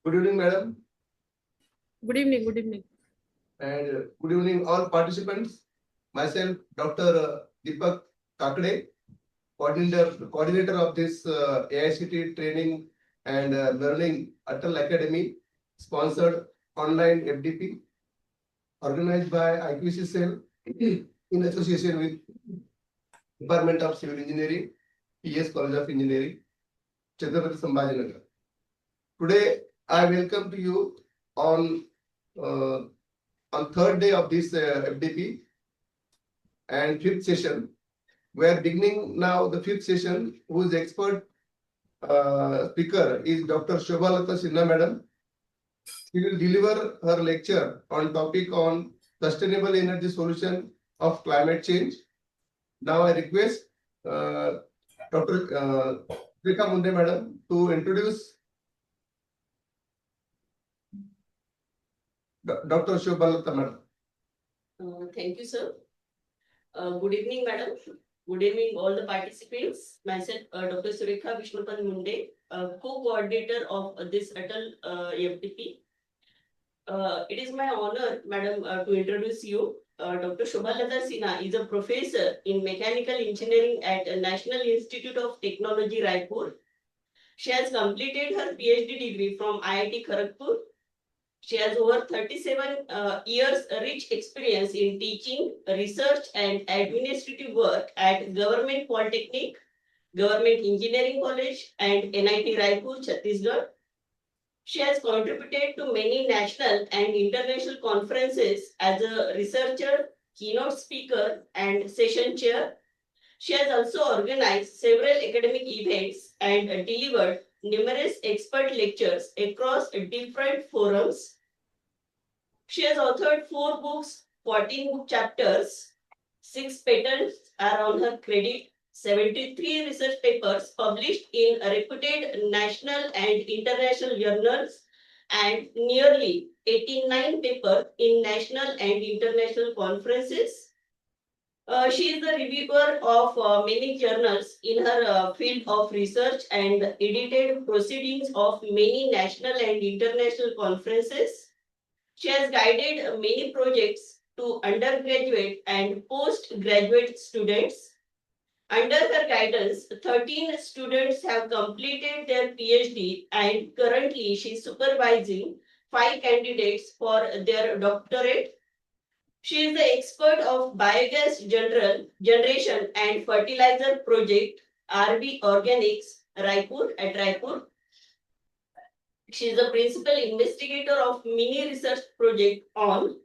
Good evening, madam, Good evening. Good evening. and good evening, all participants. Myself, Dr. Deepak Kakade, coordinator of this AICT training and learning Atal Academy, sponsored online FDP, organized by IQC Cell in association with Department of Civil Engineering, PS College of Engineering, Chhatrapati Sambhajinagar. Today, I welcome to you on uh, third day of this FDP and fifth session. We are beginning now the fifth session, whose expert speaker is Dr. Shobhalata Sinha Madam. She will deliver her lecture on topic on sustainable energy solution of climate change. Now I request Dr. Rekha Munde Madam to introduce Dr. Shobhalata Madam. Thank you, sir. Good evening, madam. Good evening, all the participants. Myself, Dr. Surekha Vishnupan Munde, co-coordinator of this Atal FDP. It is my honor, madam, to introduce you. Dr. Shobhalata Sinha is a professor in mechanical engineering at National Institute of Technology, Raipur. She has completed her PhD degree from IIT Kharagpur. She has over 37 years rich experience in teaching, research and administrative work at Government Polytechnic, Government Engineering College and NIT Raipur, Chhattisgarh. She has contributed to many national and international conferences as a researcher, keynote speaker and session chair. She has also organized several academic events and delivered numerous expert lectures across different forums. She has authored 4 books, 14 book chapters, 6 patents are on her credit, 73 research papers published in reputed national and international journals, and nearly 89 papers in national and international conferences. She is the reviewer of many journals in her field of research and edited proceedings of many national and international conferences. She has guided many projects to undergraduate and postgraduate students. Under her guidance, 13 students have completed their PhD and currently she is supervising 5 candidates for their doctorate. She is the expert of biogas generation and fertilizer project RB Organics Raipur at Raipur. She is the principal investigator of mini research project on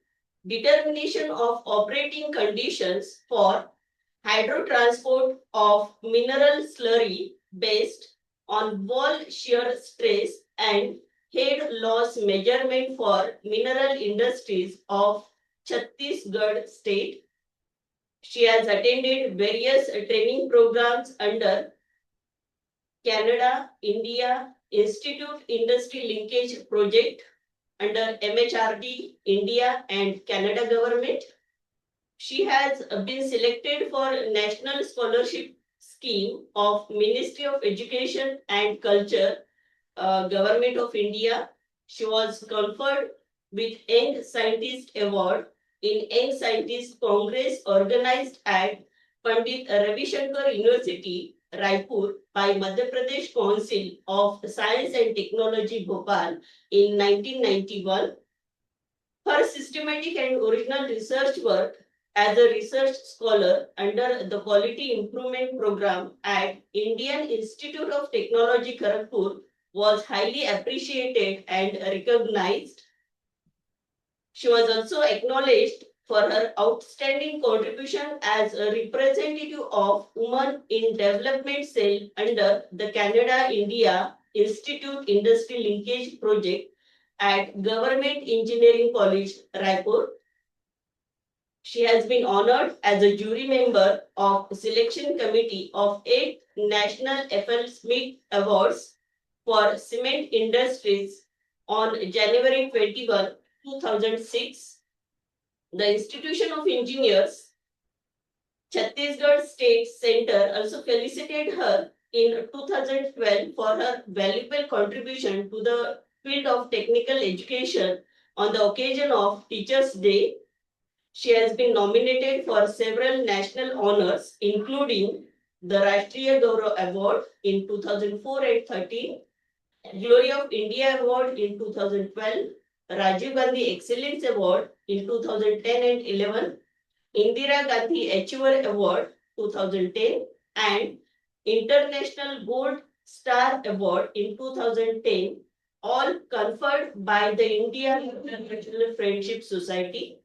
determination of operating conditions for hydrotransport of mineral slurry based on wall shear stress and head loss measurement for mineral industries of Chhattisgarh state. She has attended various training programs under Canada, India, Institute Industry Linkage Project under MHRD, India and Canada government. She has been selected for National Scholarship Scheme of Ministry of Education and Culture, Government of India. She was conferred with Young Scientist Award in Young Scientist Congress organized at Pandit Ravi Shankar University, Raipur by Madhya Pradesh Council of Science and Technology, Bhopal in 1991. Her systematic and original research work as a research scholar under the Quality Improvement Program at Indian Institute of Technology, Kharagpur was highly appreciated and recognized. She was also acknowledged for her outstanding contribution as a representative of Women in Development Cell under the Canada-India Institute Industry Linkage Project at Government Engineering College, Raipur. She has been honored as a jury member of Selection Committee of 8th National F.L. Smith Awards for Cement Industries on January 21, 2006. The Institution of Engineers, Chhattisgarh State Center also felicited her in 2012 for her valuable contribution to the field of technical education on the occasion of Teachers' Day. She has been nominated for several national honors, including the Rashtriya Gaurav Award in 2004 and 13, Glory of India Award in 2012, Rajiv Gandhi Excellence Award in 2010 and 11, Indira Gandhi Achiever Award 2010, and International Gold Star Award in 2010, all conferred by the Indian International Friendship Society.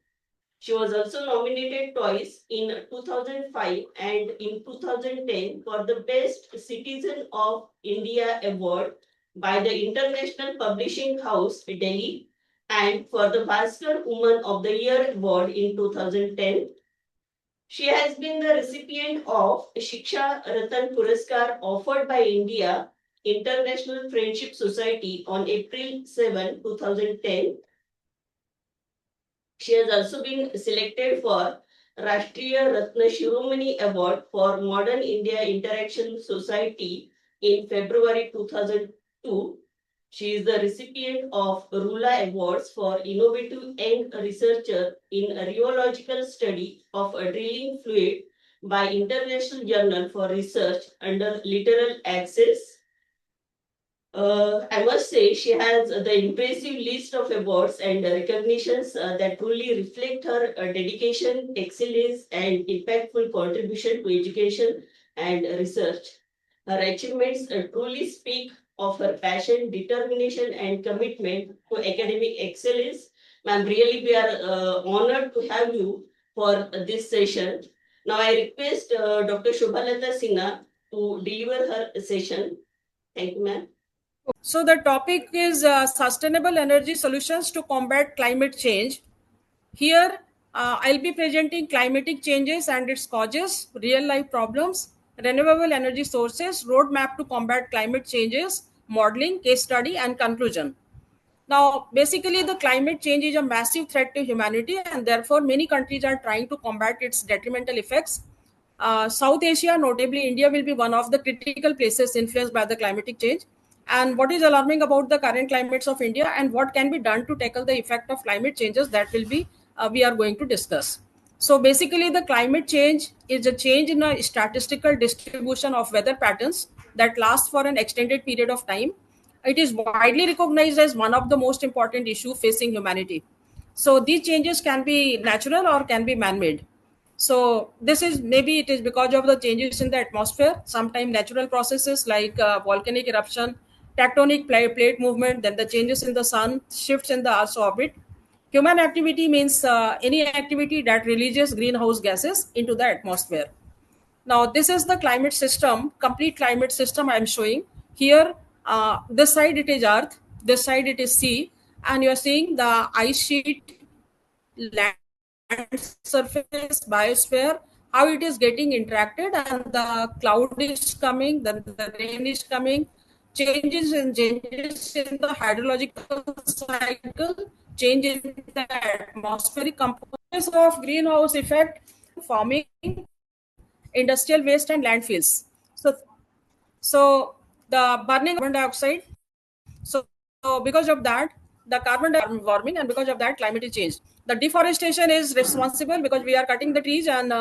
She was also nominated twice in 2005 and in 2010 for the Best Citizen of India Award by the International Publishing House, Delhi, and for the Bhaskar Woman of the Year Award in 2010. She has been the recipient of Shiksha Ratan Puraskar offered by India International Friendship Society on April 7, 2010. She has also been selected for Rashtriya Ratna Shiromani Award for Modern India Interaction Society in February 2002. She is the recipient of Rula Awards for Innovative Young Researcher in Rheological Study of a Drilling Fluid by International Journal for Research under Literal Access. I must say she has the impressive list of awards and recognitions that truly reflect her dedication, excellence, and impactful contribution to education and research. Her achievements truly speak of her passion, determination, and commitment to academic excellence. Ma'am, really we are honored to have you for this session. Now I request Dr. Shubhalata Sinha to deliver her session. Thank you, ma'am. So the topic is sustainable energy solutions to combat climate change. Here, I'll be presenting climatic changes and its causes, real life problems, renewable energy sources, roadmap to combat climate changes, modeling, case study, and conclusion. Now, basically, the climate change is a massive threat to humanity, and therefore, many countries are trying to combat its detrimental effects. South Asia, notably India, will be one of the critical places influenced by the climatic change. And what is alarming about the current climates of India and what can be done to tackle the effect of climate changes, that will be we are going to discuss. So basically, the climate change is a change in a statistical distribution of weather patterns that lasts for an extended period of time. It is widely recognized as one of the most important issues facing humanity. So these changes can be natural or can be man-made. So this is maybe it is because of the changes in the atmosphere, sometimes natural processes like volcanic eruption, tectonic plate movement, then the changes in the sun, shifts in the Earth's orbit. Human activity means any activity that releases greenhouse gases into the atmosphere. Now, this is the climate system, complete climate system I am showing. Here, this side it is Earth, this side it is sea, and you are seeing the ice sheet, land surface, biosphere, how it is getting interacted, and the cloud is coming, then the rain is coming, changes in the hydrological cycle, change in the atmospheric components of greenhouse effect, forming industrial waste and landfills. So the burning of carbon dioxide. So because of that, the carbon dioxide warming, and because of that, climate is changed. The deforestation is responsible because we are cutting the trees, and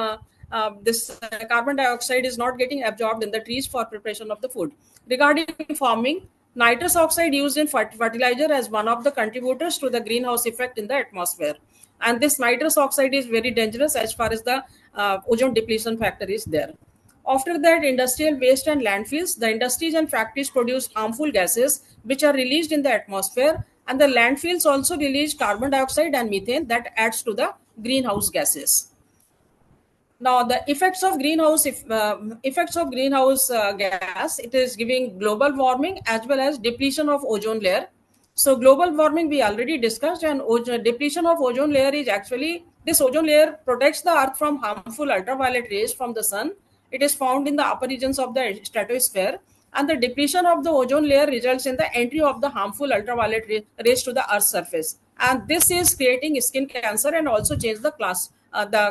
this carbon dioxide is not getting absorbed in the trees for preparation of the food. Regarding farming, nitrous oxide used in fertilizer as one of the contributors to the greenhouse effect in the atmosphere. And this nitrous oxide is very dangerous as far as the ozone depletion factor is there. After that, industrial waste and landfills, the industries and factories produce harmful gases which are released in the atmosphere, and the landfills also release carbon dioxide and methane that adds to the greenhouse gases. Now, the effects of greenhouse gas, it is giving global warming as well as depletion of ozone layer. So global warming we already discussed, and depletion of ozone layer is actually, this ozone layer protects the earth from harmful ultraviolet rays from the sun. It is found in the upper regions of the stratosphere, and the depletion of the ozone layer results in the entry of the harmful ultraviolet rays to the earth's surface, and this is creating skin cancer and also change the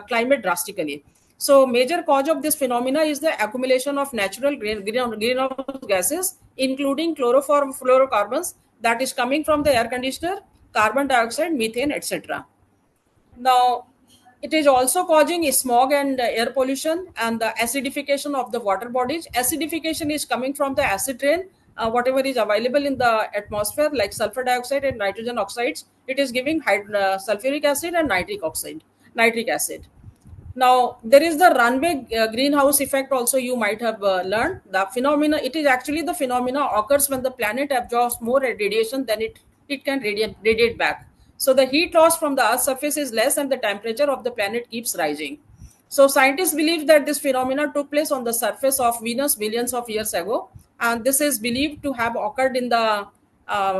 climate drastically. So major cause of this phenomena is the accumulation of natural greenhouse gases, including chlorofluorocarbons, that is coming from the air conditioner, carbon dioxide, methane, etc. Now, it is also causing smog and air pollution and the acidification of the water bodies. Acidification is coming from the acid rain, whatever is available in the atmosphere, like sulfur dioxide and nitrogen oxides. It is giving sulfuric acid and nitric acid. Now, there is the runway greenhouse effect also you might have learned. The phenomena, it is actually the phenomena occurs when the planet absorbs more radiation than it can radiate back. So the heat loss from the Earth's surface is less and the temperature of the planet keeps rising. So scientists believe that this phenomena took place on the surface of Venus billions of years ago. And this is believed to have occurred in the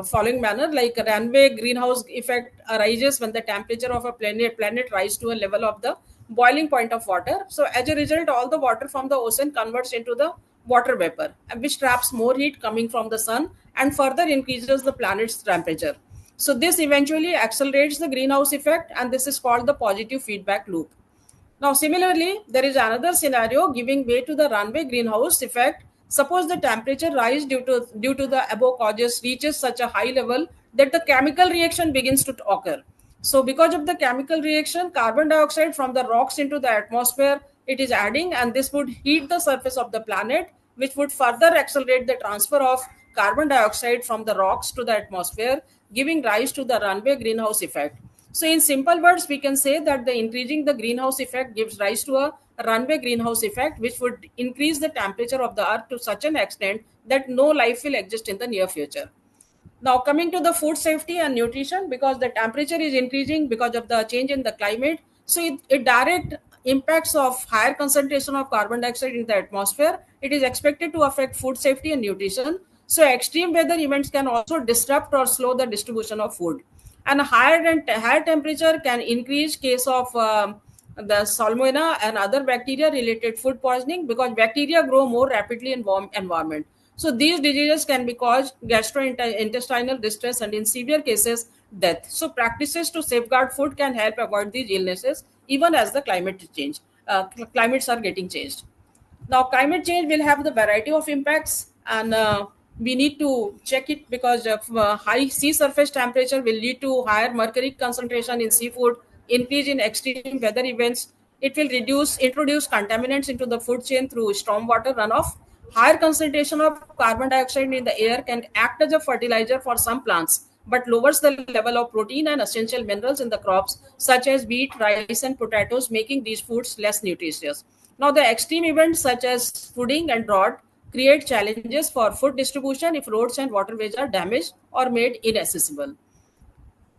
following manner, like a runway greenhouse effect arises when the temperature of a planet rises to a level of the boiling point of water. So as a result, all the water from the ocean converts into the water vapor, which traps more heat coming from the sun and further increases the planet's temperature. So this eventually accelerates the greenhouse effect, and this is called the positive feedback loop. Now, similarly, there is another scenario giving way to the runway greenhouse effect. Suppose the temperature rise due to the above causes reaches such a high level that the chemical reaction begins to occur. So, because of the chemical reaction, carbon dioxide from the rocks into the atmosphere, it is adding, and this would heat the surface of the planet, which would further accelerate the transfer of carbon dioxide from the rocks to the atmosphere, giving rise to the runway greenhouse effect. So in simple words, we can say that the increasing the greenhouse effect gives rise to a runway greenhouse effect, which would increase the temperature of the earth to such an extent that no life will exist in the near future. Now coming to the food safety and nutrition, because the temperature is increasing because of the change in the climate, so it direct impacts of higher concentration of carbon dioxide in the atmosphere. It is expected to affect food safety and nutrition. So extreme weather events can also disrupt or slow the distribution of food, and higher temperature can increase case of the salmonella and other bacteria related food poisoning, because bacteria grow more rapidly in warm environment. So these diseases can be caused gastrointestinal distress and in severe cases death. So practices to safeguard food can help avoid these illnesses even as the climates are getting changed. Now, climate change will have the variety of impacts, and we need to check it, because of high sea surface temperature will lead to higher mercury concentration in seafood, increase in extreme weather events. It will introduce contaminants into the food chain through stormwater runoff. Higher concentration of carbon dioxide in the air can act as a fertilizer for some plants, but lowers the level of protein and essential minerals in the crops such as wheat, rice, and potatoes, making these foods less nutritious. Now, the extreme events such as flooding and drought create challenges for food distribution if roads and waterways are damaged or made inaccessible.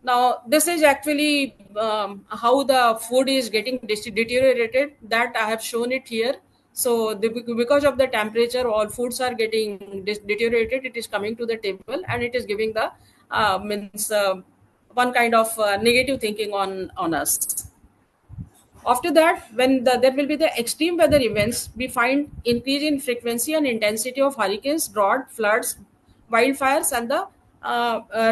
Now, this is actually how the food is getting deteriorated, that I have shown it here. So, because of the temperature, all foods are getting deteriorated. It is coming to the table and it is giving the one kind of negative thinking on us. After that, when there will be the extreme weather events, we find increase in frequency and intensity of hurricanes, drought, floods, wildfires, and the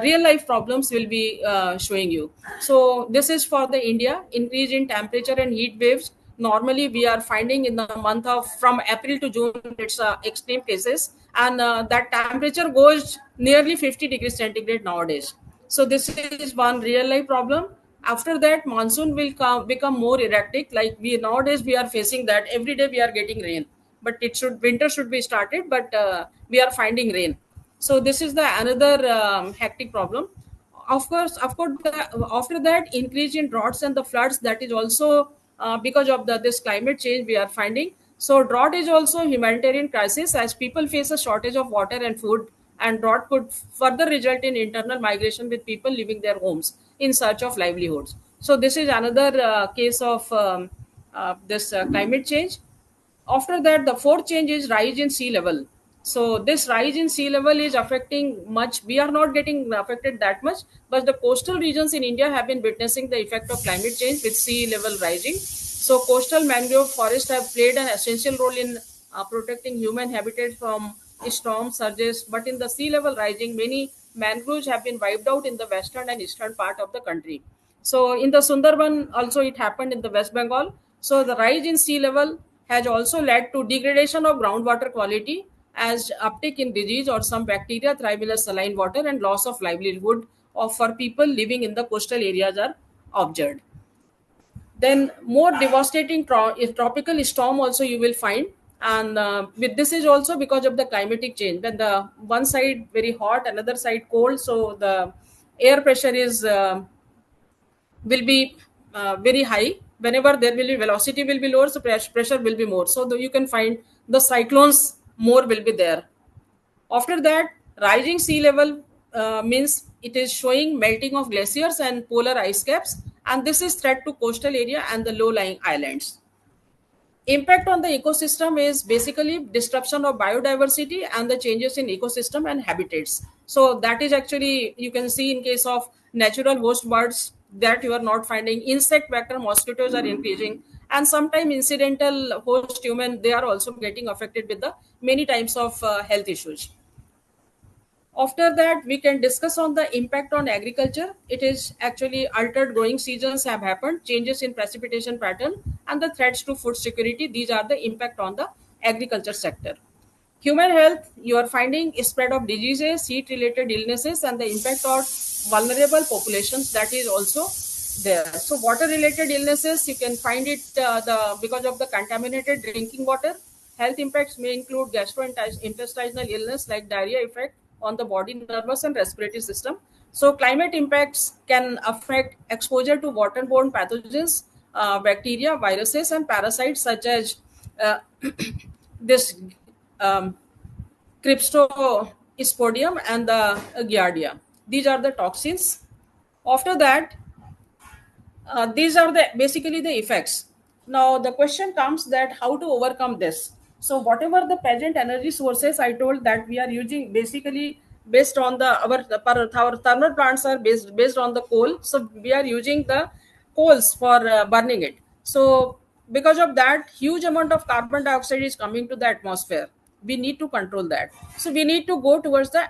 real life problems will be showing you. So this is for the India. Increase in temperature and heat waves. Normally, we are finding in the month of from April to June, it's extreme cases, and that temperature goes nearly 50 degrees centigrade nowadays. So this is one real life problem. After that, monsoon will become more erratic. Like we nowadays we are facing that every day we are getting rain, but winter should be started, but we are finding rain. So this is the another hectic problem. Of course, after that, increase in droughts and the floods, that is also because of this climate change we are finding. So drought is also a humanitarian crisis as people face a shortage of water and food, and drought could further result in internal migration with people leaving their homes in search of livelihoods. So this is another case of this climate change. After that, the fourth change is rise in sea level. So this rise in sea level is affecting much. We are not getting affected that much, but the coastal regions in India have been witnessing the effect of climate change with sea level rising. So coastal mangrove forests have played an essential role in protecting human habitat from storm surges. But in the sea level rising, many mangroves have been wiped out in the western and eastern part of the country. So in the Sundarban also it happened in the West Bengal. So the rise in sea level has also led to degradation of groundwater quality, as uptick in disease or some bacteria thrive in the saline water and loss of livelihood of for people living in the coastal areas are observed. Then more devastating tropical storm also you will find, and with this is also because of the climatic change. When the one side very hot, another side cold, so the air pressure is will be very high. Whenever there will be velocity will be lower, so pressure will be more. So you can find the cyclones more will be there. After that, rising sea level means it is showing melting of glaciers and polar ice caps, and this is threat to coastal area and the low-lying islands. Impact on the ecosystem is basically disruption of biodiversity and the changes in ecosystem and habitats. So that is actually, you can see in case of natural host birds that you are not finding. Insect vector mosquitoes are increasing, and sometimes incidental host human, they are also getting affected with the many types of health issues. After that, we can discuss on the impact on agriculture. It is actually altered growing seasons have happened, changes in precipitation pattern, and the threats to food security. These are the impact on the agriculture sector. Human health, you are finding a spread of diseases, heat-related illnesses, and the impact on vulnerable populations. That is also there. So, water-related illnesses, you can find it because of the contaminated drinking water. Health impacts may include gastrointestinal illness like diarrhea effect on the body, nervous, and respiratory system. So, climate impacts can affect exposure to waterborne pathogens, bacteria, viruses, and parasites such as this Cryptosporidium and the Giardia. These are the toxins. After that, these are the basically the effects. Now the question comes that how to overcome this. So whatever the present energy sources, I told that we are using basically based on the our thermal plants are based on the coal. So we are using the coals for burning it. So because of that, huge amount of carbon dioxide is coming to the atmosphere. We need to control that. So we need to go towards the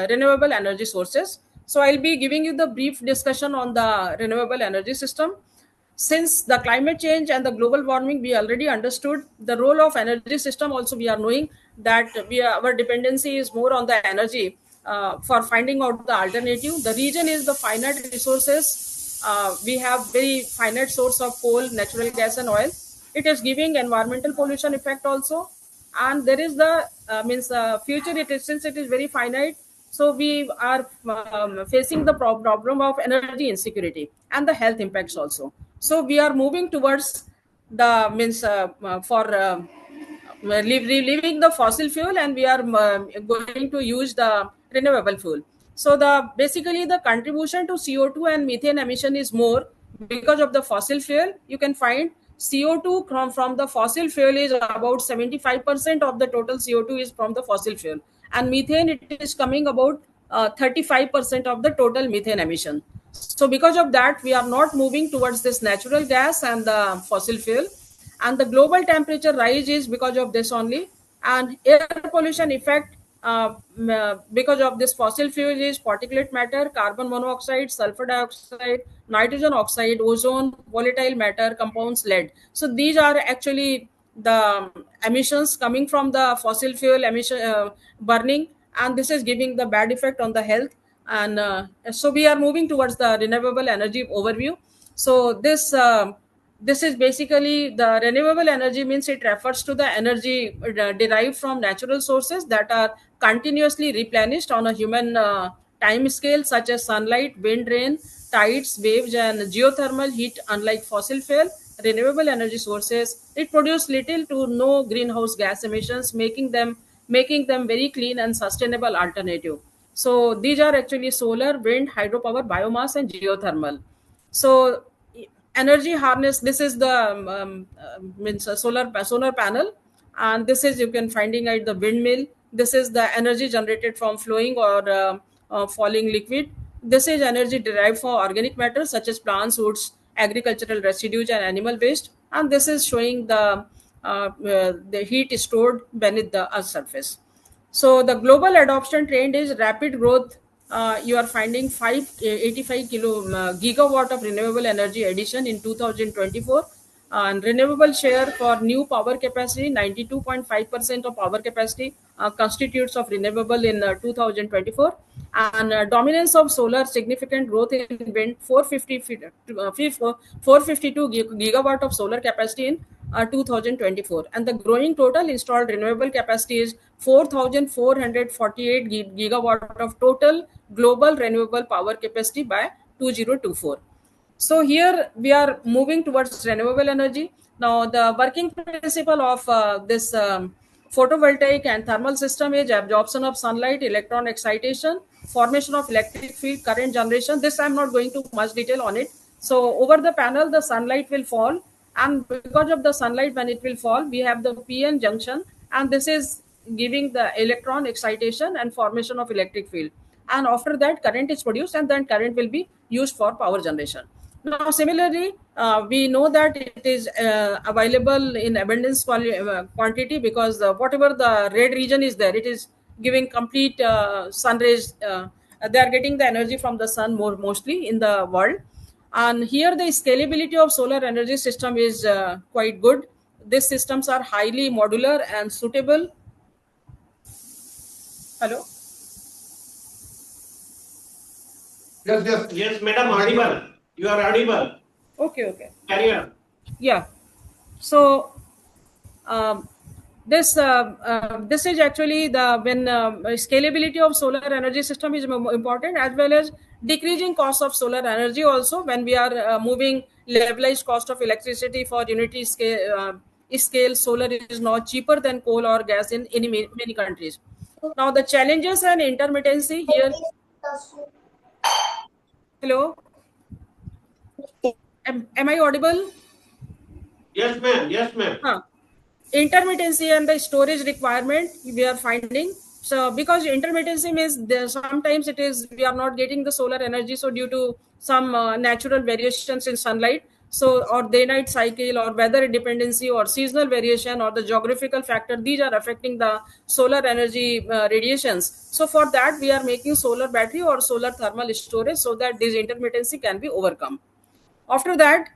renewable energy sources. So I'll be giving you the brief discussion on the renewable energy system. Since the climate change and the global warming, we already understood the role of energy system. Also, we are knowing that our dependency is more on the energy for finding out the alternative. The region is the finite resources. We have very finite source of coal, natural gas, and oil. It is giving environmental pollution effect also, and there is the future. It is since it is very finite. So we are facing the problem of energy insecurity and the health impacts also. So we are moving towards the leaving the fossil fuel, and we are going to use the renewable fuel. So the basically the contribution to CO2 and methane emission is more because of the fossil fuel. You can find CO2 from the fossil fuel is about 75% of the total CO2 is from the fossil fuel, and methane it is coming about 35% of the total methane emission. So because of that, we are not moving towards this natural gas and the fossil fuel, and the global temperature rise is because of this only. And air pollution effect because of this fossil fuel is particulate matter, carbon monoxide, sulfur dioxide, nitrogen oxide, ozone, volatile matter, compounds, lead. So these are actually the emissions coming from the fossil fuel emission burning, and this is giving the bad effect on the health. And so we are moving towards the renewable energy overview. So this is basically the renewable energy means it refers to the energy derived from natural sources that are continuously replenished on a human time scale, such as sunlight, wind, rain, tides, waves, and geothermal heat. Unlike fossil fuel, renewable energy sources, it produces little to no greenhouse gas emissions, making them very clean and sustainable alternative. So these are actually solar, wind, hydropower, biomass, and geothermal. So energy harness, this is the means a solar panel, and this is you can finding at the windmill. This is the energy generated from flowing or falling liquid. This is energy derived from organic matter such as plants, woods, agricultural residues, and animal waste. And this is showing the heat stored beneath the earth's surface. So the global adoption trend is rapid growth. You are finding 585 gigawatt of renewable energy addition in 2024, and renewable share for new power capacity 92.5% of power capacity constitutes of renewable in 2024, and dominance of solar, significant growth in wind, 452 gigawatt of solar capacity in 2024, and the growing total installed renewable capacity is 4,448 gigawatt of total global renewable power capacity by 2024. So here we are moving towards renewable energy. Now the working principle of this photovoltaic and thermal system is absorption of sunlight, electron excitation, formation of electric field, current generation. This I'm not going to much detail on it. So over the panel, the sunlight will fall, and because of the sunlight, when it will fall, we have the PN junction, and this is giving the electron excitation and formation of electric field. And after that, current is produced, and then current will be used for power generation. Now, similarly, we know that it is available in abundance quantity, because whatever the red region is there, it is giving complete sun rays. They are getting the energy from the sun mostly in the world. And here the scalability of solar energy system is quite good. These systems are highly modular and suitable. Hello? Yes. Yes, madam, audible. You are audible. Okay. Carry on. Yeah. So this is actually the when scalability of solar energy system is important, as well as decreasing cost of solar energy also, when we are moving levelized cost of electricity for unity scale. Solar is now cheaper than coal or gas in many countries. Now the challenges and intermittency here. Hello, am I audible? Yes, ma'am. Yes, ma'am. Intermittency and the storage requirement we are finding. So because intermittency means sometimes it is we are not getting the solar energy, so due to some natural variations in sunlight, so or day night cycle or weather dependency or seasonal variation or the geographical factor, these are affecting the solar energy radiations. So for that we are making solar battery or solar thermal storage, so that this intermittency can be overcome. After that,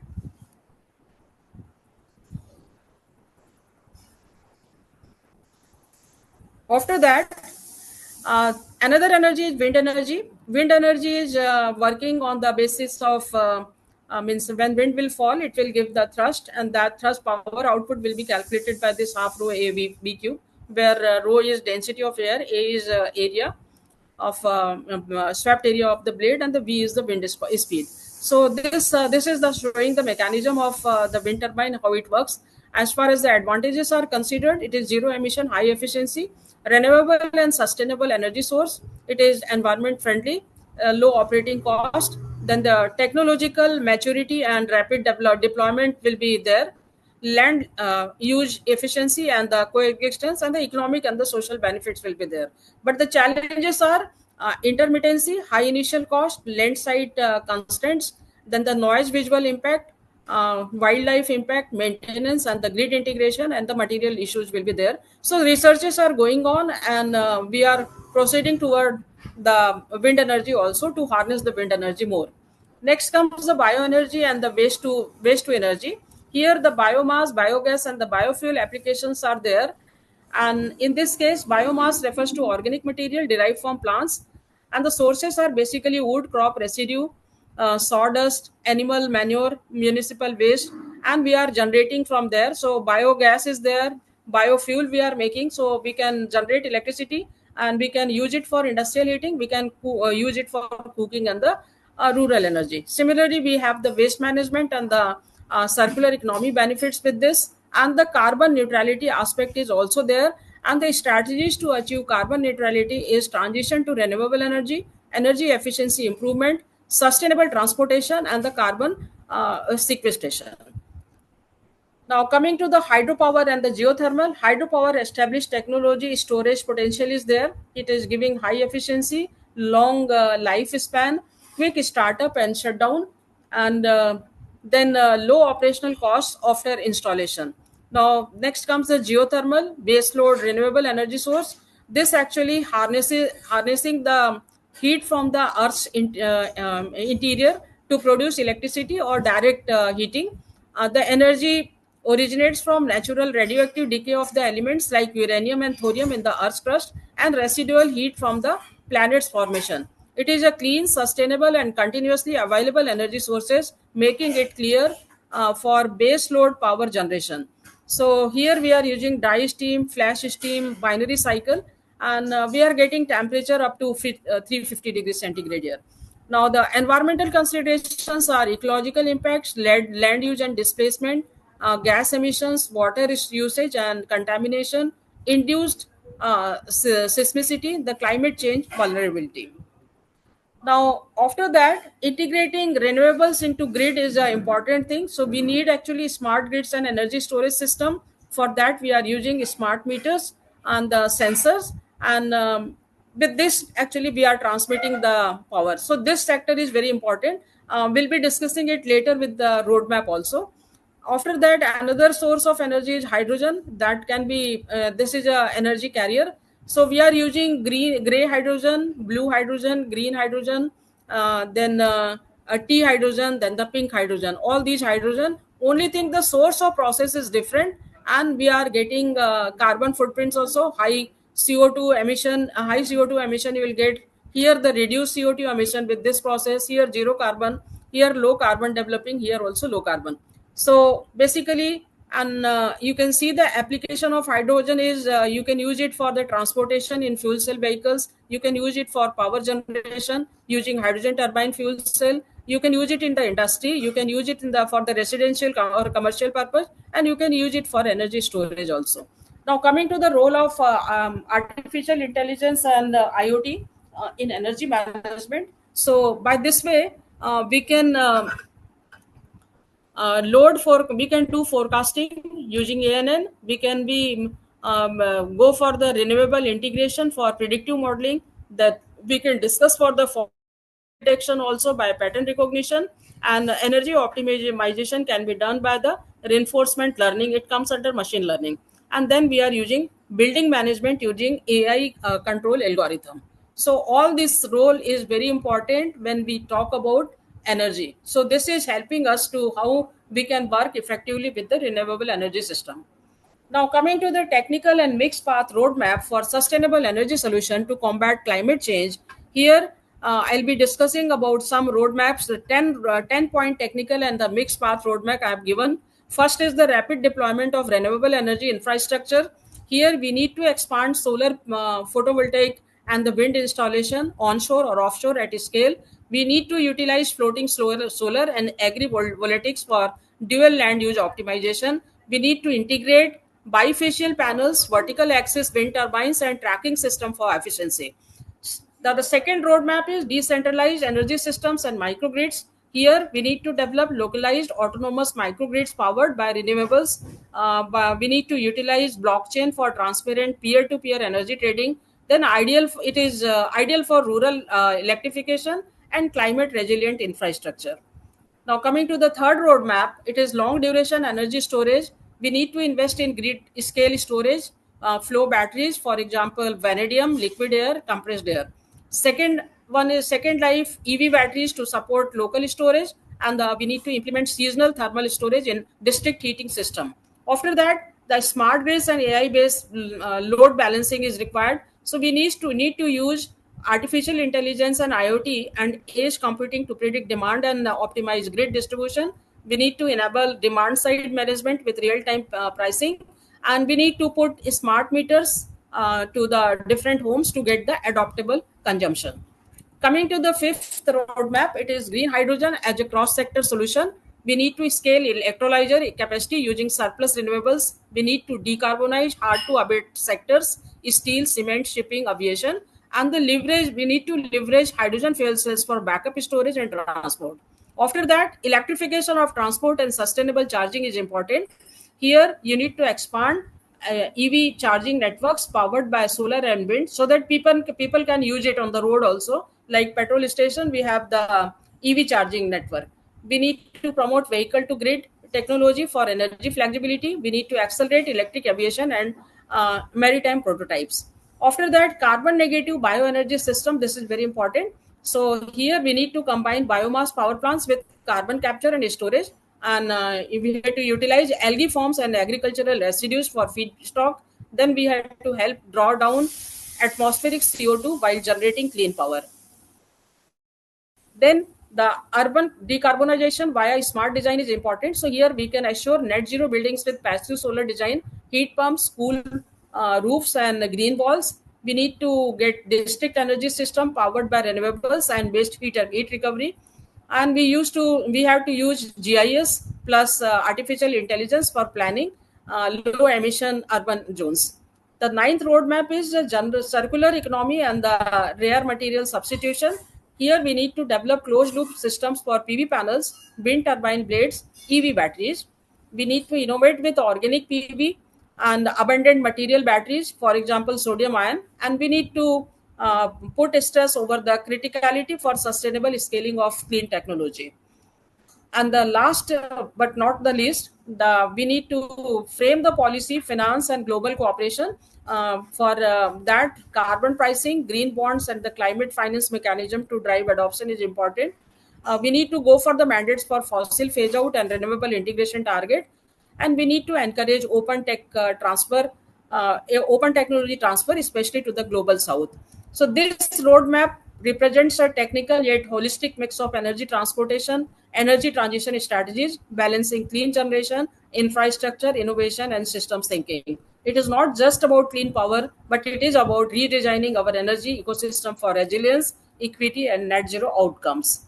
another energy is wind energy. Wind energy is working on the basis of means when wind will fall, it will give the thrust, and that thrust power output will be calculated by this half rho A B cube, where rho is density of air, A is area of swept area of the blade, and the V is the wind speed. So this is the showing the mechanism of the wind turbine, how it works. As far as the advantages are considered, it is zero emission, high efficiency, renewable and sustainable energy source. It is environment friendly, low operating cost. Then the technological maturity and rapid deployment will be there. Land use efficiency and the coexistence and the economic and the social benefits will be there. But the challenges are intermittency, high initial cost, land site constraints, then the noise visual impact, wildlife impact, maintenance, and the grid integration and the material issues will be there. So researches are going on, and we are proceeding toward the wind energy also to harness the wind energy more. Next comes the bioenergy and the waste to energy. Here the biomass, biogas, and the biofuel applications are there. And in this case, biomass refers to organic material derived from plants, and the sources are basically wood, crop residue, sawdust, animal manure, municipal waste, and we are generating from there. So biogas is there, biofuel we are making, so we can generate electricity and we can use it for industrial heating. We can use it for cooking and the rural energy. Similarly, we have the waste management and the circular economy benefits with this, and the carbon neutrality aspect is also there. And the strategies to achieve carbon neutrality is transition to renewable energy, energy efficiency improvement, sustainable transportation, and the carbon sequestration. Now, coming to the hydropower and the geothermal, hydropower established technology, storage potential is there. It is giving high efficiency, long lifespan, quick startup and shutdown, and then low operational costs after installation. Now, next comes the geothermal, baseload renewable energy source. This actually harnessing the heat from the Earth's interior to produce electricity or direct heating. The energy originates from natural radioactive decay of the elements like uranium and thorium in the Earth's crust and residual heat from the planet's formation. It is a clean, sustainable, and continuously available energy sources, making it clear for base load power generation. So here we are using dry steam, flash steam, binary cycle, and we are getting temperature up to 350 degrees centigrade here. Now, the environmental considerations are ecological impacts, land use and displacement, gas emissions, water usage and contamination, induced seismicity, the climate change vulnerability. Now, after that, integrating renewables into grid is an important thing. So we need actually smart grids and energy storage system. For that, we are using smart meters and the sensors. And with this, actually, we are transmitting the power. So this sector is very important. We'll be discussing it later with the roadmap also. After that, another source of energy is hydrogen. That can be, this is a energy carrier. So we are using gray hydrogen, blue hydrogen, green hydrogen, then a tea hydrogen, then the pink hydrogen. All these hydrogen. Only thing, the source of process is different, and we are getting carbon footprints also. High CO2 emission, high CO2 emission you will get here. The reduced CO2 emission with this process. Here zero carbon. Here low carbon developing. Here also low carbon. So basically, and you can see the application of hydrogen is you can use it for the transportation in fuel cell vehicles. You can use it for power generation using hydrogen turbine fuel cell. You can use it in the industry. You can use it in the for the residential or commercial purpose, and you can use it for energy storage also. Now, coming to the role of artificial intelligence and IoT in energy management. So by this way, we can we can do forecasting using ANN. We can be go for the renewable integration for predictive modeling, that we can discuss for the detection also by pattern recognition, and energy optimization can be done by the reinforcement learning. It comes under machine learning. And then we are using building management using AI control algorithm. So all this role is very important when we talk about energy. So this is helping us to how we can work effectively with the renewable energy system. Now, coming to the technical and mixed path roadmap for sustainable energy solution to combat climate change, here I'll be discussing about some roadmaps, the 10-point technical and the mixed path roadmap I have given. First is the rapid deployment of renewable energy infrastructure. Here we need to expand solar, photovoltaic and the wind installation onshore or offshore at scale. We need to utilize floating solar and agrivoltaics for dual land use optimization. We need to integrate bifacial panels, vertical axis wind turbines, and tracking system for efficiency. The second roadmap is decentralized energy systems and microgrids. Here, we need to develop localized autonomous microgrids powered by renewables. We need to utilize blockchain for transparent peer-to-peer energy trading. Then it is ideal for rural electrification and climate resilient infrastructure. Now, coming to the third roadmap, it is long duration energy storage. We need to invest in grid scale storage, flow batteries, for example, vanadium, liquid air, compressed air. Second one is second life EV batteries to support local storage, and we need to implement seasonal thermal storage in district heating system. After that, the smart grids and AI based load balancing is required. So we need to use artificial intelligence and IoT and edge computing to predict demand and optimize grid distribution. We need to enable demand side management with real-time pricing, and we need to put smart meters to the different homes to get the adaptable consumption. Coming to the fifth roadmap, it is green hydrogen as a cross-sector solution. We need to scale electrolyzer capacity using surplus renewables. We need to decarbonize hard-to-abate sectors, steel, cement, shipping, aviation, and we need to leverage hydrogen fuel cells for backup storage and transport. After that, electrification of transport and sustainable charging is important. Here, you need to expand EV charging networks powered by solar and wind so that people can use it on the road also. Like petrol station, we have the EV charging network. We need to promote vehicle to grid technology for energy flexibility. We need to accelerate electric aviation and maritime prototypes. After that, carbon negative bioenergy system. This is very important. So here we need to combine biomass power plants with carbon capture and storage. and we had to utilize algae forms and agricultural residues for feedstock. Then we had to help draw down atmospheric CO2 while generating clean power. Then the urban decarbonization via smart design is important. So here we can assure net zero buildings with passive solar design, heat pumps, cool roofs, and green walls. We need to get district energy system powered by renewables and waste heat recovery. And we have to use GIS plus artificial intelligence for planning low emission urban zones. The ninth roadmap is the circular economy and the rare material substitution. Here we need to develop closed loop systems for PV panels, wind turbine blades, EV batteries. We need to innovate with organic PV and abundant material batteries, for example, sodium ion. And we need to put stress over the criticality for sustainable scaling of clean technology. And the last but not the least, we need to frame the policy, finance, and global cooperation. For that, carbon pricing, green bonds, and the climate finance mechanism to drive adoption is important. We need to go for the mandates for fossil phase out and renewable integration target, and we need to encourage open technology transfer, especially to the global south. So this roadmap represents a technical yet holistic mix of energy transportation, energy transition strategies, balancing clean generation, infrastructure, innovation, and systems thinking. It is not just about clean power, but it is about redesigning our energy ecosystem for resilience, equity, and net zero outcomes.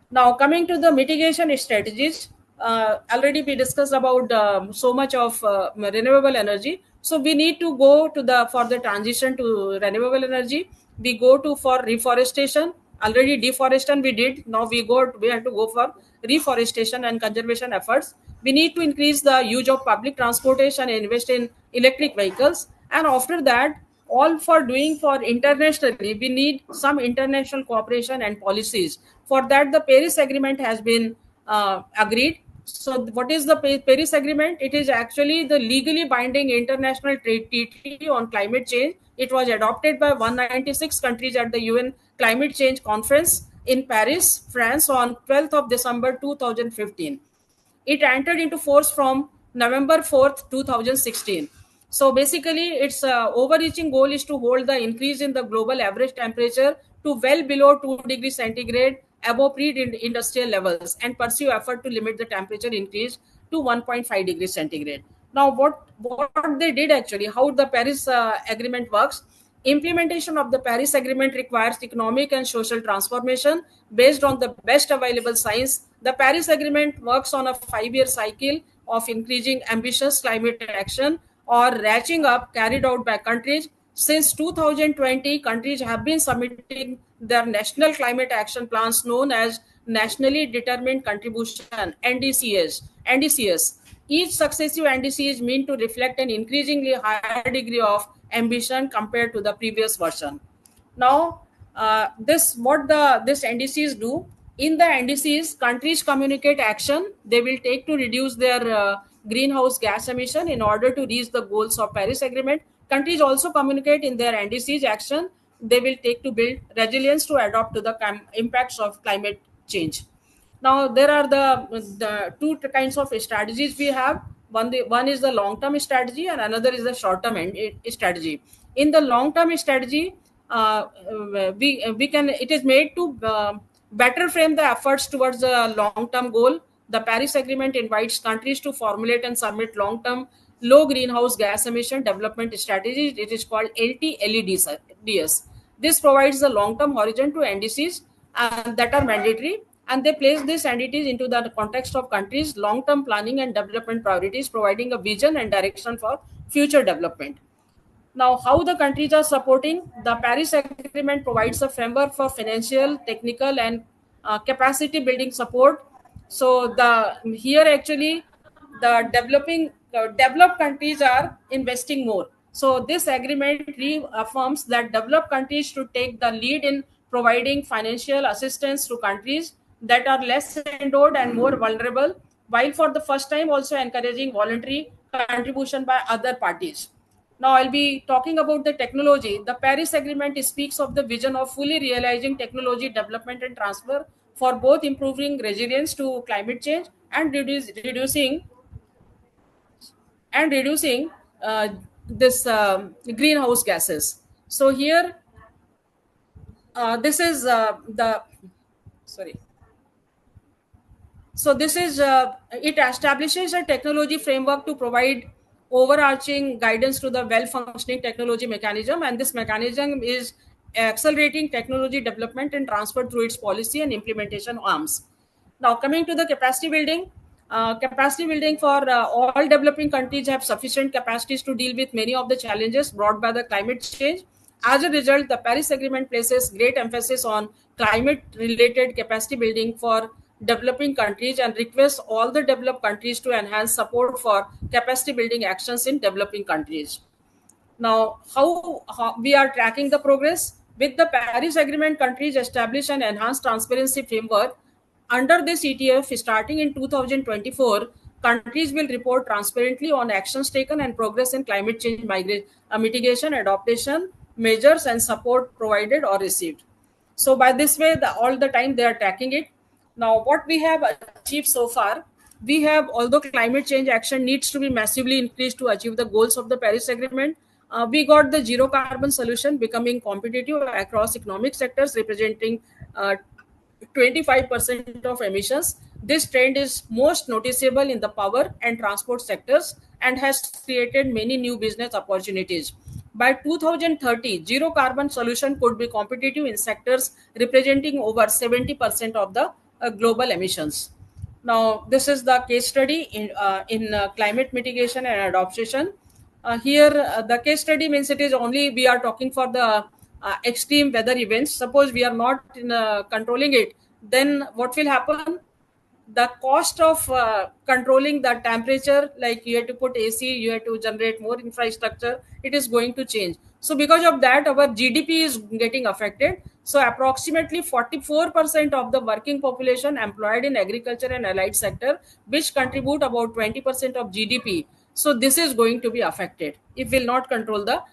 Now, coming to the mitigation strategies, already we discussed about so much of renewable energy. So we need to go to for the transition to renewable energy. We go to for reforestation. Already deforestation we did. Now we have to go for reforestation and conservation efforts. We need to increase the use of public transportation and invest in electric vehicles. And after that, all for doing for internationally, we need some international cooperation and policies. For that, the Paris Agreement has been agreed. So what is the Paris Agreement? It is actually the legally binding international treaty on climate change. It was adopted by 196 countries at the UN Climate Change Conference in Paris, France on 12th of December 2015. It entered into force from November 4th, 2016. So basically, its overreaching goal is to hold the increase in the global average temperature to well below 2 degrees centigrade above pre-industrial levels and pursue effort to limit the temperature increase to 1.5 degrees centigrade. Now, what they did actually, how the Paris Agreement works, implementation of the Paris Agreement requires economic and social transformation based on the best available science. The Paris Agreement works on a 5-year cycle of increasing ambitious climate action or ratcheting up carried out by countries. Since 2020, countries have been submitting their national climate action plans known as Nationally Determined Contribution, NDCs. Each successive NDC is meant to reflect an increasingly higher degree of ambition compared to the previous version. Now, this NDCs do. In the NDCs, countries communicate action they will take to reduce their greenhouse gas emission in order to reach the goals of Paris Agreement. Countries also communicate in their NDCs action they will take to build resilience to adapt to the impacts of climate change. Now, there are the two kinds of strategies we have. One is the long-term strategy and another is the short-term strategy. In the long-term strategy, it is made to better frame the efforts towards the long-term goal. The Paris Agreement invites countries to formulate and submit long-term low greenhouse gas emission development strategies. It is called LTLEDs. This provides the long-term horizon to NDCs that are mandatory, and they place these entities into the context of countries' long-term planning and development priorities, providing a vision and direction for future development. Now, how the countries are supporting? The Paris Agreement provides a framework for financial, technical, and capacity building support. So here actually the developed countries are investing more. So this agreement reaffirms that developed countries should take the lead in providing financial assistance to countries that are less endowed and more vulnerable, while for the first time also encouraging voluntary contribution by other parties. Now I'll be talking about the technology. The Paris Agreement speaks of the vision of fully realizing technology development and transfer for both improving resilience to climate change and reducing this greenhouse gases. So here, this is the sorry. So this is it establishes a technology framework to provide overarching guidance to the well-functioning technology mechanism, and this mechanism is accelerating technology development and transfer through its policy and implementation arms. Now, coming to the capacity building for all developing countries have sufficient capacities to deal with many of the challenges brought by the climate change. As a result, the Paris Agreement places great emphasis on climate-related capacity building for developing countries and requests all the developed countries to enhance support for capacity building actions in developing countries. Now, how we are tracking the progress? With the Paris Agreement, countries establish an enhanced transparency framework. Under this ETF, starting in 2024, countries will report transparently on actions taken and progress in climate change mitigation, adaptation measures, and support provided or received. So by this way, all the time they are tracking it. Now, what we have achieved so far, we have, although climate change action needs to be massively increased to achieve the goals of the Paris Agreement, we got the zero carbon solution becoming competitive across economic sectors, representing 25% of emissions. This trend is most noticeable in the power and transport sectors and has created many new business opportunities. By 2030, zero carbon solution could be competitive in sectors representing over 70% of the global emissions. Now, this is the case study in climate mitigation and adaptation. Here, the case study means it is only we are talking for the extreme weather events. Suppose we are not controlling it, then what will happen? The cost of controlling the temperature, like you have to put AC, you have to generate more infrastructure, it is going to change. So because of that, our GDP is getting affected. So approximately 44% of the working population employed in agriculture and allied sector, which contribute about 20% of GDP. So this is going to be affected if we'll not control the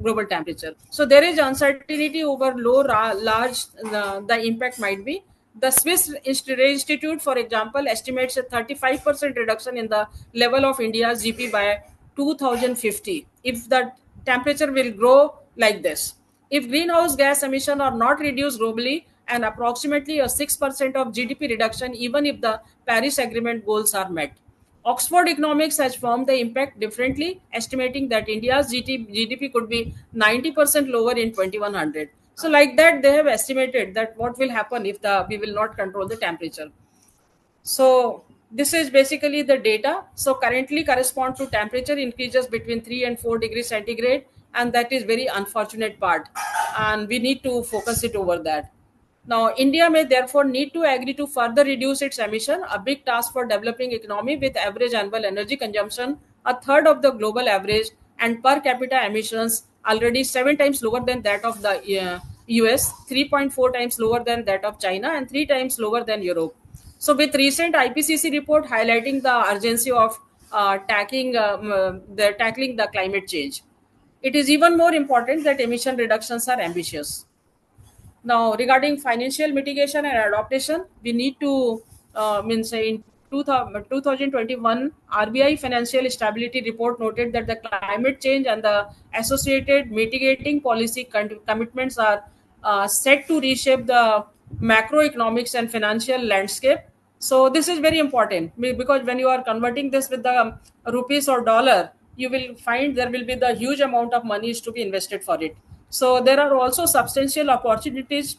global temperature. So there is uncertainty over large the impact might be. The Swiss Institute, for example, estimates a 35% reduction in the level of India's GDP by 2050 if the temperature will grow like this. If greenhouse gas emissions are not reduced globally, and approximately a 6% of GDP reduction even if the Paris Agreement goals are met. Oxford Economics has formed the impact differently, estimating that India's GDP could be 90% lower in 2100. So like that, they have estimated that what will happen if we will not control the temperature. So this is basically the data. So currently correspond to temperature increases between 3 and 4 degrees centigrade, and that is very unfortunate part. And we need to focus it over that. Now, India may therefore need to agree to further reduce its emission, a big task for developing economy with average annual energy consumption a third of the global average and per capita emissions already 7 times lower than that of the US, 3.4 times lower than that of China, and 3 times lower than Europe. So with recent IPCC report highlighting the urgency of tackling the climate change, it is even more important that emission reductions are ambitious. Now, regarding financial mitigation and adaptation, we need to in 2021 RBI Financial Stability Report noted that the climate change and the associated mitigating policy commitments are set to reshape the macroeconomics and financial landscape. So this is very important because when you are converting this with the rupees or dollar, you will find there will be the huge amount of money is to be invested for it. So there are also substantial opportunities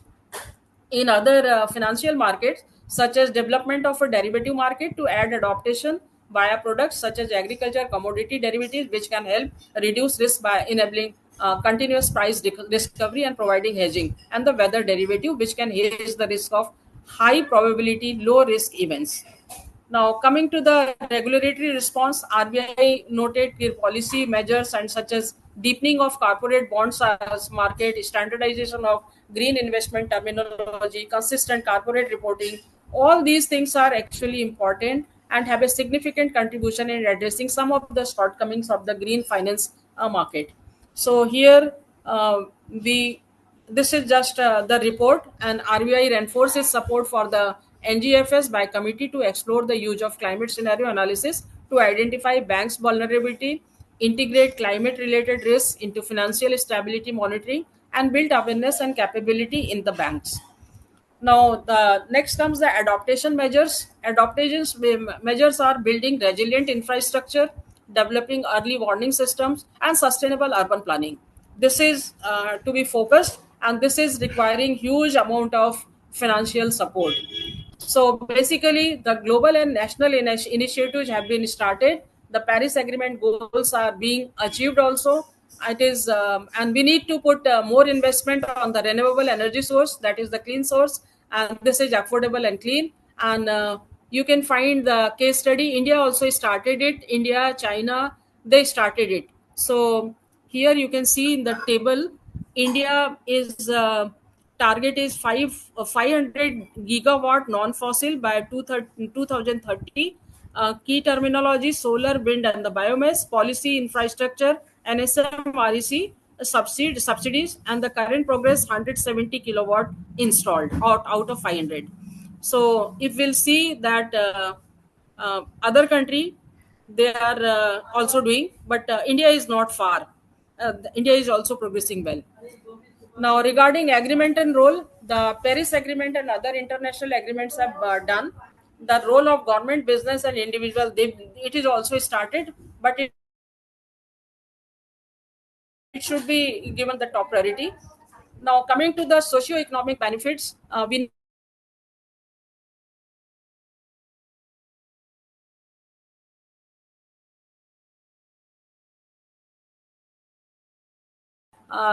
in other financial markets, such as development of a derivative market to add adaptation via products such as agriculture commodity derivatives, which can help reduce risk by enabling continuous price discovery and providing hedging, and the weather derivative, which can hedge the risk of high probability, low risk events. Now, coming to the regulatory response, RBI noted clear policy measures and such as deepening of corporate bonds as market, standardization of green investment terminology, consistent corporate reporting. All these things are actually important and have a significant contribution in addressing some of the shortcomings of the green finance market. So here we this is just the report, and RBI reinforces support for the NGFS by committee to explore the use of climate scenario analysis to identify banks' vulnerability, integrate climate-related risks into financial stability monitoring, and build awareness and capability in the banks. Now, the next comes the adaptation measures. Measures are building resilient infrastructure, developing early warning systems, and sustainable urban planning. This is to be focused, and this is requiring huge amount of financial support. So basically, the global and national initiatives have been started. The Paris Agreement goals are being achieved also. It is, and we need to put more investment on the renewable energy source, that is the clean source, and this is affordable and clean. And you can find the case study. India also started it. India, China, they started it. So here you can see in the table, India is. Target is 500 gigawatt non-fossil by 2030. Key terminology: solar, wind, and the biomass. Policy: infrastructure, NSM, REC, subsidies, and the current progress: 170 kilowatt installed out of 500. So if we'll see that other country, they are also doing, but India is not far. India is also progressing well. Now, regarding agreement and role, the Paris Agreement and other international agreements have done. The role of government, business, and individual, it is also started, but it should be given the top priority. Now, coming to the socio-economic benefits, we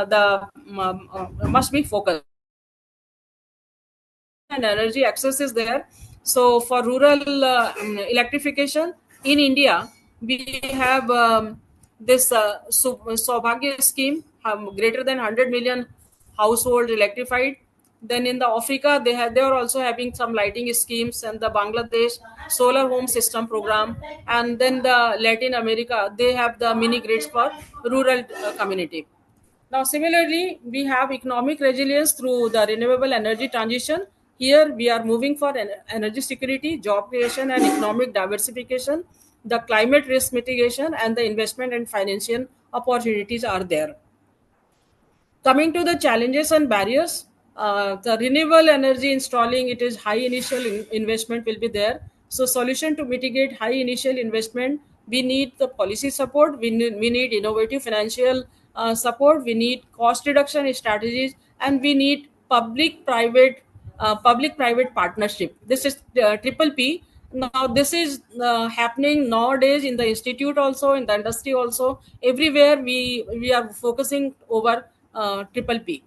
the must be focused. And energy access is there. So for rural electrification in India, we have this Saubhagya scheme, greater than 100 million households electrified. Then in the Africa, they are also having some lighting schemes, and the Bangladesh solar home system program, and then the Latin America, they have the mini grids for rural community. Now, similarly, we have economic resilience through the renewable energy transition. Here, we are moving for energy security, job creation, and economic diversification. The climate risk mitigation and the investment and financial opportunities are there. Coming to the challenges and barriers, the renewable energy installing, it is high initial investment will be there. So solution to mitigate high initial investment, we need the policy support, we need innovative financial support, we need cost reduction strategies, and we need public private partnership. This is triple P. Now this is happening nowadays in the institute also, in the industry also, everywhere we are focusing over triple P.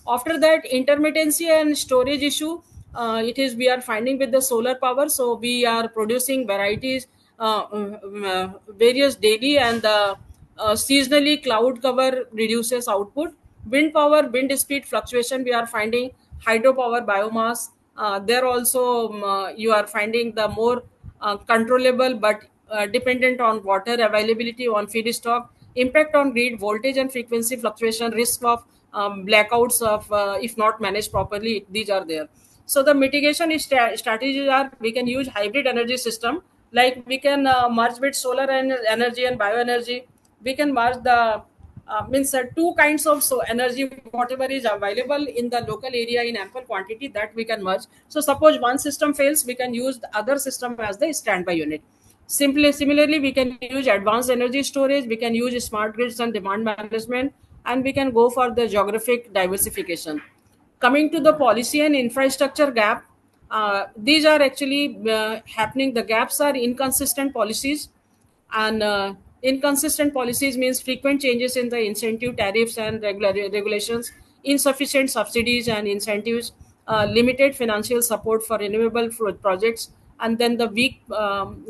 After that, intermittency and storage issue, it is we are finding with the solar power. So we are producing varieties, various daily, and the seasonally cloud cover reduces output. Wind power, wind speed fluctuation, we are finding hydropower, biomass. There also you are finding the more controllable but dependent on water availability, on feedstock, impact on grid, voltage and frequency fluctuation, risk of blackouts of if not managed properly. These are there. So the mitigation strategies are, we can use hybrid energy system, like we can merge with solar energy and bioenergy. We can merge the means two kinds of energy, whatever is available in the local area in ample quantity, that we can merge. So suppose one system fails, we can use the other system as the standby unit. Similarly, we can use advanced energy storage, we can use smart grids and demand management, and we can go for the geographic diversification. Coming to the policy and infrastructure gap, these are actually happening. The gaps are inconsistent policies, and inconsistent policies means frequent changes in the incentive tariffs and regulations, insufficient subsidies and incentives, limited financial support for renewable projects, and then the weak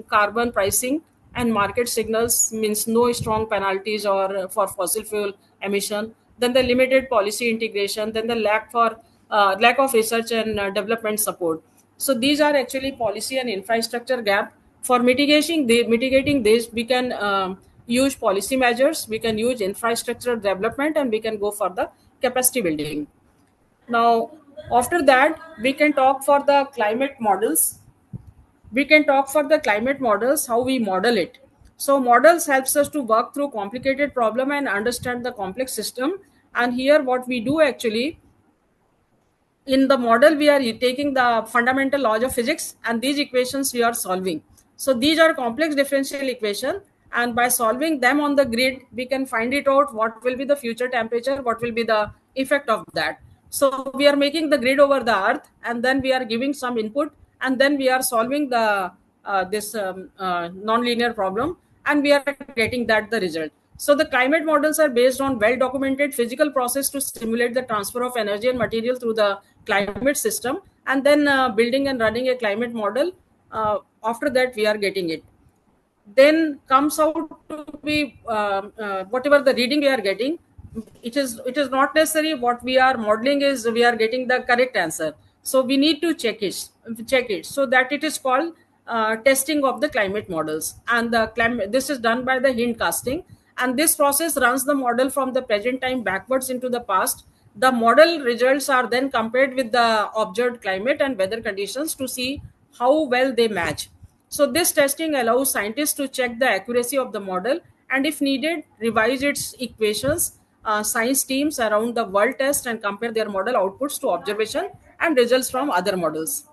carbon pricing and market signals means no strong penalties or for fossil fuel emission. Then the limited policy integration, then the lack of research and development support. So these are actually policy and infrastructure gap. For mitigating this, we can use policy measures, we can use infrastructure development, and we can go for the capacity building. Now, after that, we can talk for the climate models. We can talk for the climate models, how we model it. So models helps us to work through complicated problem and understand the complex system. And here what we do actually, in the model we are taking the fundamental laws of physics, and these equations we are solving. So these are complex differential equation, and by solving them on the grid we can find it out what will be the future temperature, what will be the effect of that. So we are making the grid over the earth, and then we are giving some input, and then we are solving the this non-linear problem, and we are getting that the result. So the climate models are based on well documented physical process to simulate the transfer of energy and material through the climate system, and then building and running a climate model. After that we are getting it, then comes out to be whatever the reading we are getting, it is not necessary what we are modeling is we are getting the correct answer. So we need to check it so that it is called testing of the climate models. And the climate, this is done by the hint casting, and this process runs the model from the present time backwards into the past. The model results are then compared with the observed climate and weather conditions to see how well they match. So this testing allows scientists to check the accuracy of the model, and if needed, revise its equations. Science teams around the world test and compare their model outputs to observation and results from other models.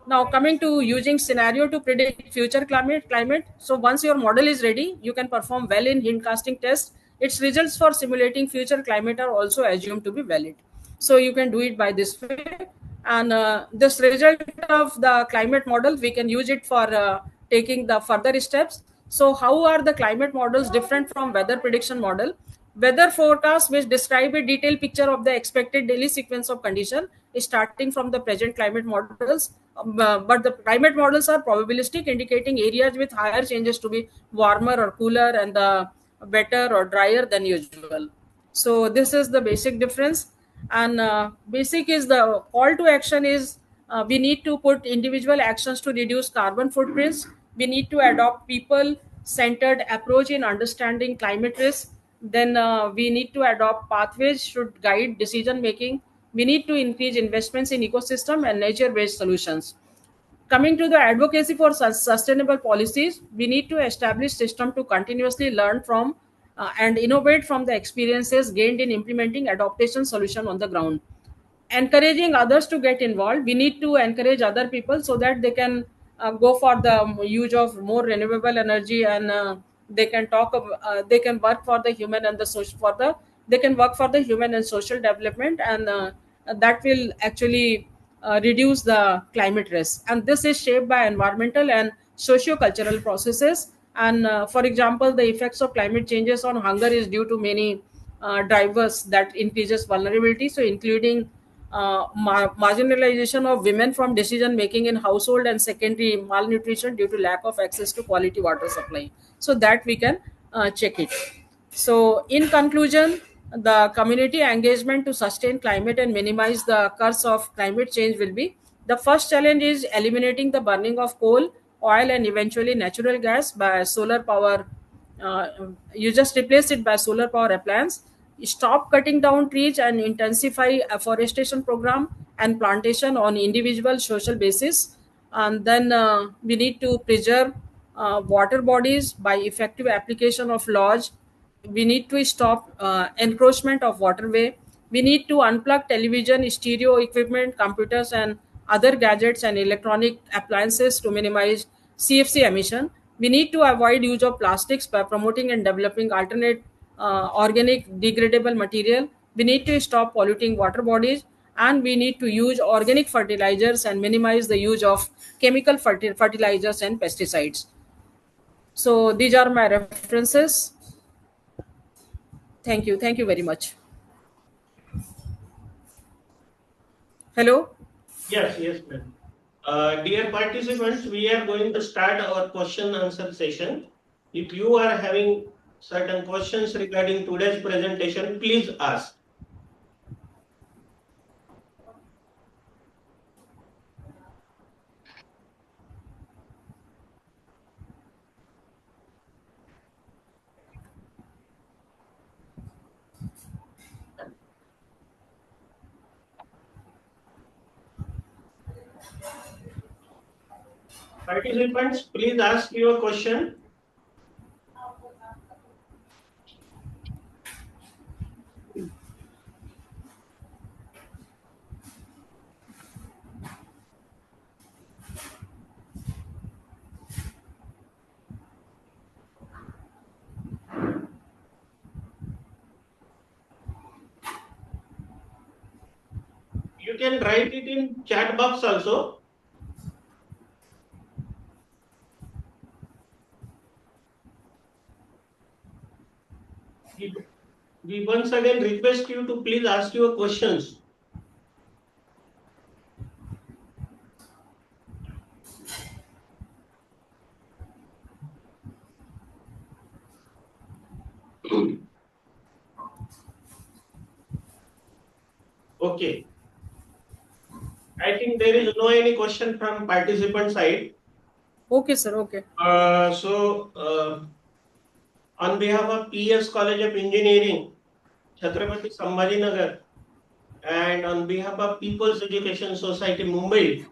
Now coming to using scenario to predict future climate. So once your model is ready, you can perform well in hint casting test. Its results for simulating future climate are also assumed to be valid. So you can do it by this way. And this result of the climate model, we can use it for taking the further steps. So how are the climate models different from weather prediction model? Weather forecasts, which describe a detailed picture of the expected daily sequence of condition, is starting from the present climate models. But the climate models are probabilistic, indicating areas with higher changes to be warmer or cooler, and the wetter or drier than usual. So this is the basic difference. And basic is the call to action is we need to put individual actions to reduce carbon footprints. We need to adopt people centered approach in understanding climate risk. Then we need to adopt pathways should guide decision making. We need to increase investments in ecosystem and nature based solutions. Coming to the advocacy for sustainable policies, we need to establish system to continuously learn from and innovate from the experiences gained in implementing adaptation solution on the ground. Encouraging others to get involved, we need to encourage other people so that they can go for the use of more renewable energy, and they can work for the human and the social for the they can work for the human and social development, and that will actually reduce the climate risk. And this is shaped by environmental and socio-cultural processes. And for example, the effects of climate changes on hunger is due to many drivers that increases vulnerability, so including marginalization of women from decision making in household, and secondary malnutrition due to lack of access to quality water supply. So that we can check it. So in conclusion, the community engagement to sustain climate and minimize the curse of climate change will be: the first challenge is eliminating the burning of coal, oil, and eventually natural gas by solar power. uh, you just replace it by solar power appliance. Stop cutting down trees and intensify afforestation program and plantation on individual social basis. And then we need to preserve water bodies by effective application of laws. We need to stop encroachment of waterway. We need to unplug television, stereo equipment, computers, and other gadgets and electronic appliances to minimize CFC emission. We need to avoid use of plastics by promoting and developing alternate organic degradable material. We need to stop polluting water bodies, and we need to use organic fertilizers and minimize the use of chemical fertilizers and pesticides. So these are my references. Thank you. Thank you very much. Hello. Yes, yes, ma'am. Dear participants, we are going to start our question answer session. If you are having certain questions regarding today's presentation, please ask. Participants, please ask your question. You can write it in chat box also. We once again request you to please ask your questions. Okay. I think there is no any question from participant side. Okay, sir. Okay. On behalf of PS College of Engineering, Chhatrapati Sambhajinagar, and on behalf of People's Education Society, Mumbai,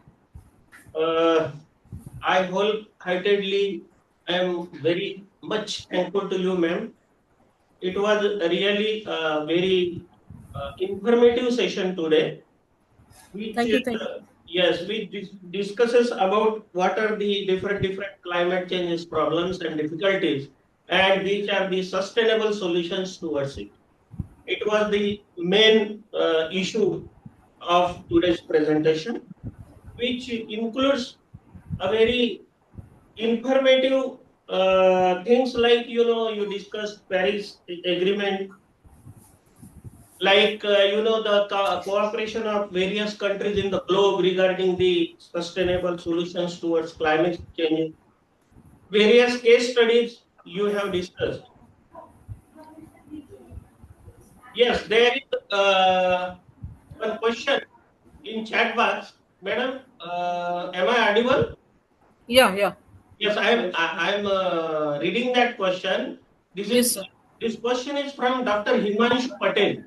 I wholeheartedly am very much thankful to you, ma'am. It was really a very informative session today, which Thank you. Thank you. yes, discusses about what are the different climate changes problems and difficulties, and which are the sustainable solutions towards it. It was the main issue of today's presentation, which includes a very informative things like you discussed Paris Agreement, like the cooperation of various countries in the globe regarding the sustainable solutions towards climate change. Various case studies you have discussed. Yes, there is one question in chat box, madam. Am I audible? Yeah. Yeah. Yes, I'm reading that question. Yes, sir. This question is from Dr. Himanshu Patel.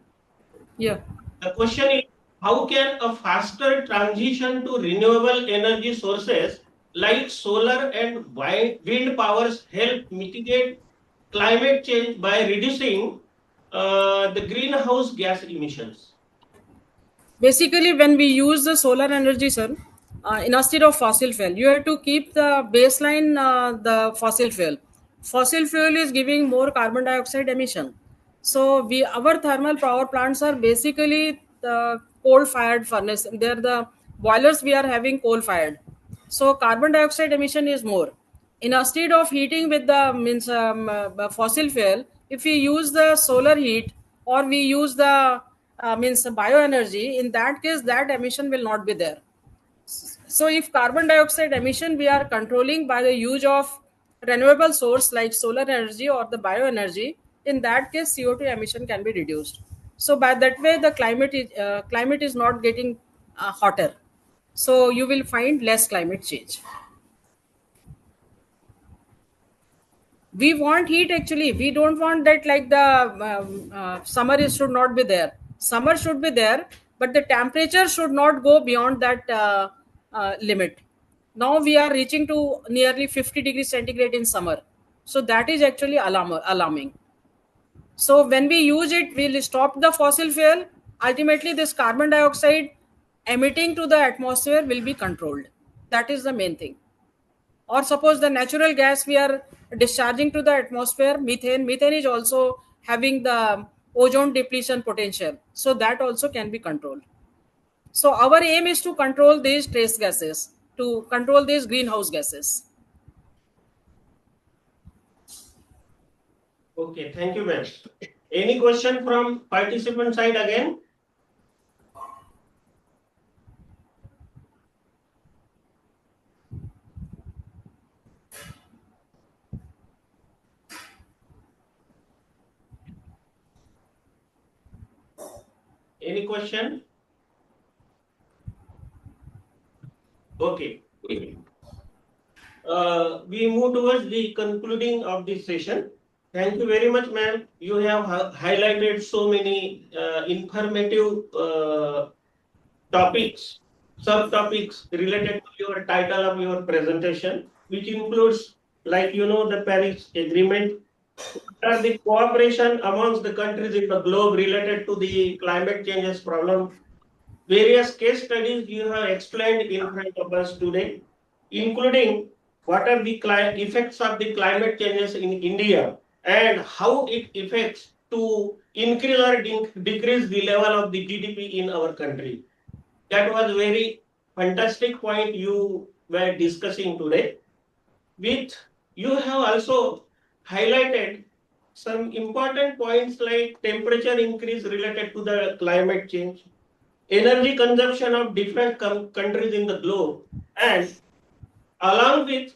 Yeah. The question is, how can a faster transition to renewable energy sources like solar and wind powers help mitigate climate change by reducing the greenhouse gas emissions? Basically, when we use the solar energy, sir, instead of fossil fuel, you have to keep the baseline, the fossil fuel. Fossil fuel is giving more carbon dioxide emission. So our thermal power plants are basically the coal fired furnace. They're the boilers we are having coal fired. So carbon dioxide emission is more. Instead of heating with the fossil fuel, if we use the solar heat or we use the bioenergy, in that case that emission will not be there. So if carbon dioxide emission we are controlling by the use of renewable source like solar energy or the bioenergy, in that case CO2 emission can be reduced. So by that way the climate is not getting hotter. So you will find less climate change. We want heat, actually we don't want that, like the summer should not be there. Summer should be there, but the temperature should not go beyond that limit. Now we are reaching to nearly 50 degrees centigrade in summer, so that is actually alarming. So when we use it, we'll stop the fossil fuel. Ultimately this carbon dioxide emitting to the atmosphere will be controlled. That is the main thing. Or suppose the natural gas we are discharging to the atmosphere, methane is also having the ozone depletion potential, so that also can be controlled. So our aim is to control these trace gases, to control these greenhouse gases. Okay, thank you, ma'am. Any question from participant side again? Any question? Okay. We move towards the concluding of this session. Thank you very much, ma'am. You have highlighted so many informative topics subtopics related to your title of your presentation, which includes, like the Paris Agreement, what are the cooperation amongst the countries in the globe related to the climate changes problem. Various case studies you have explained in front of us today, including what are the effects of the climate changes in India and how it affects to increase or decrease the level of the GDP in our country. That was very fantastic point you were discussing today. With you have also highlighted some important points like temperature increase related to the climate change, energy consumption of different countries in the globe, and along with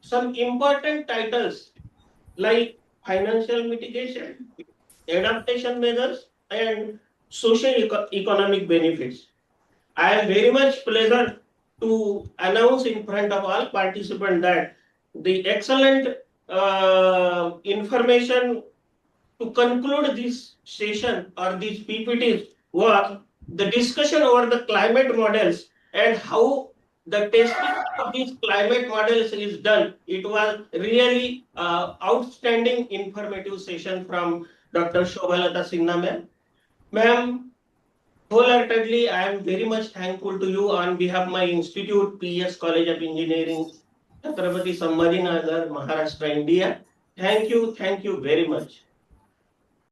some important titles like financial mitigation, adaptation measures, and social economic benefits. I am very much pleased to announce in front of all participants that the excellent information to conclude this session or these PPTs was the discussion over the climate models and how the testing of these climate models is done. It was really outstanding informative session from Dr. Shobhalata Sinha ma'am. Ma'am, wholeheartedly, I am very much thankful to you on behalf of my institute, PS College of Engineering, Chhatrapati Sambhajinagar, Maharashtra, India. Thank you very much.